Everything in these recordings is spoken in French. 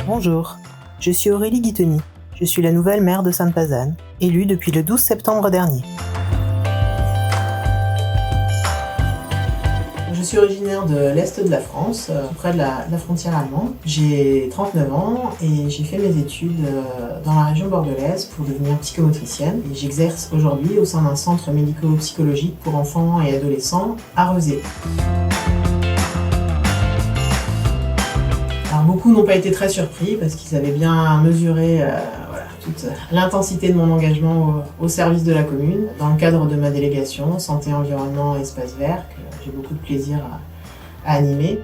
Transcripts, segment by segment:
Bonjour, je suis Aurélie Guiteny. Je suis la nouvelle maire de Sainte-Pazanne, élue depuis le 12 septembre dernier. Je suis originaire de l'Est de la France, près de la frontière allemande. J'ai 39 ans et j'ai fait mes études dans la région bordelaise pour devenir psychomotricienne. Et j'exerce aujourd'hui au sein d'un centre médico-psychologique pour enfants et adolescents à Rezé. Alors beaucoup n'ont pas été très surpris parce qu'ils avaient bien mesuré toute l'intensité de mon engagement au service de la commune dans le cadre de ma délégation Santé, Environnement et Espace Vert que j'ai beaucoup de plaisir à animer.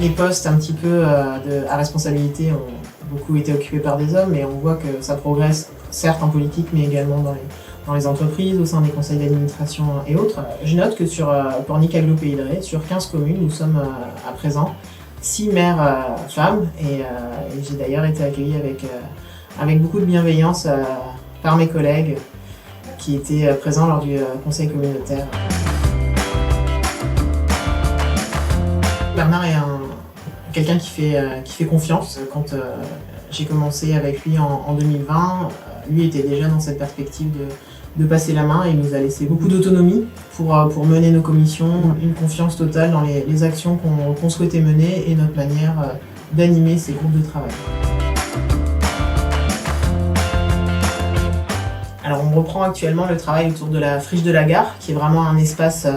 Les postes un petit peu à responsabilité ont beaucoup été occupés par des hommes et on voit que ça progresse certes en politique mais également dans les entreprises, au sein des conseils d'administration et autres. Je note que sur Pornic-Aglo-Pays de Ré, sur 15 communes, nous sommes à présent 6 maires femmes et j'ai d'ailleurs été accueillie avec beaucoup de bienveillance par mes collègues qui étaient présents lors du conseil communautaire. Bernard est quelqu'un qui fait confiance. Quand j'ai commencé avec lui en 2020, lui était déjà dans cette perspective de passer la main et il nous a laissé beaucoup d'autonomie pour mener nos commissions, une confiance totale dans les actions qu'on souhaitait mener et notre manière d'animer ces groupes de travail. Alors on reprend actuellement le travail autour de la friche de la gare, qui est vraiment un espace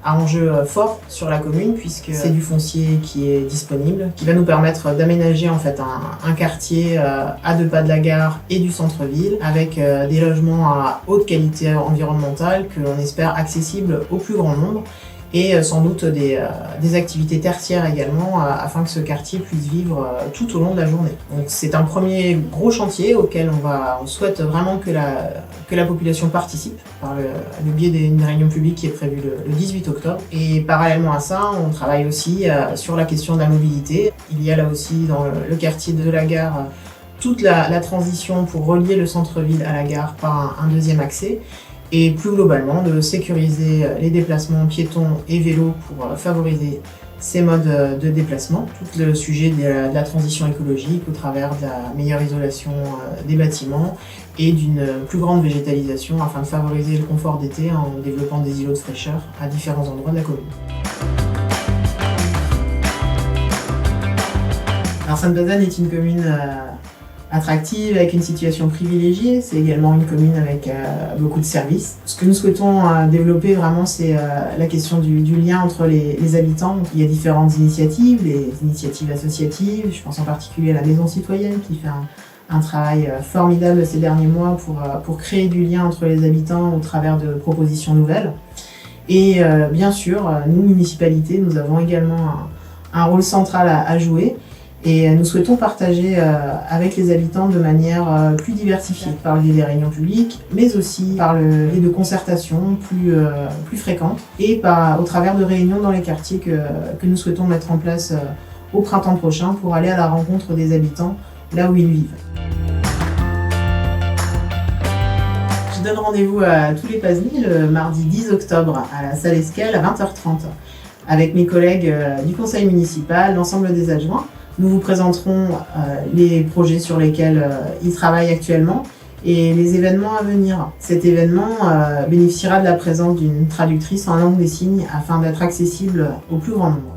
à enjeu fort sur la commune puisque c'est du foncier qui est disponible, qui va nous permettre d'aménager en fait un quartier à 2 pas de la gare et du centre-ville avec des logements à haute qualité environnementale que l'on espère accessibles au plus grand nombre et sans doute des activités tertiaires également afin que ce quartier puisse vivre tout au long de la journée. Donc c'est un premier gros chantier auquel on souhaite vraiment que la population participe par le biais d'une réunion publique qui est prévue le 18 octobre. Et parallèlement à ça, on travaille aussi sur la question de la mobilité. Il y a là aussi dans le quartier de la gare toute la transition pour relier le centre-ville à la gare par un deuxième accès. Et plus globalement de sécuriser les déplacements piétons et vélos pour favoriser ces modes de déplacement. Tout le sujet de la transition écologique au travers de la meilleure isolation des bâtiments et d'une plus grande végétalisation afin de favoriser le confort d'été en développant des îlots de fraîcheur à différents endroits de la commune. Alors Sainte-Pazanne est une commune attractive, avec une situation privilégiée. C'est également une commune avec beaucoup de services. Ce que nous souhaitons développer vraiment, c'est la question du lien entre les habitants. Il y a différentes initiatives, les initiatives associatives. Je pense en particulier à la Maison Citoyenne qui fait un travail formidable ces derniers mois pour créer du lien entre les habitants au travers de propositions nouvelles. Et bien sûr, nous, municipalités, nous avons également un rôle central à jouer. Et nous souhaitons partager avec les habitants de manière plus diversifiée, par le biais des réunions publiques, mais aussi par le biais de concertations plus fréquentes et au travers de réunions dans les quartiers que nous souhaitons mettre en place au printemps prochain pour aller à la rencontre des habitants là où ils vivent. Je donne rendez-vous à tous les PASNI le mardi 10 octobre à la salle Esquelle à 20h30 avec mes collègues du conseil municipal, l'ensemble des adjoints. Nous vous présenterons les projets sur lesquels ils travaillent actuellement et les événements à venir. Cet événement bénéficiera de la présence d'une traductrice en langue des signes afin d'être accessible au plus grand nombre.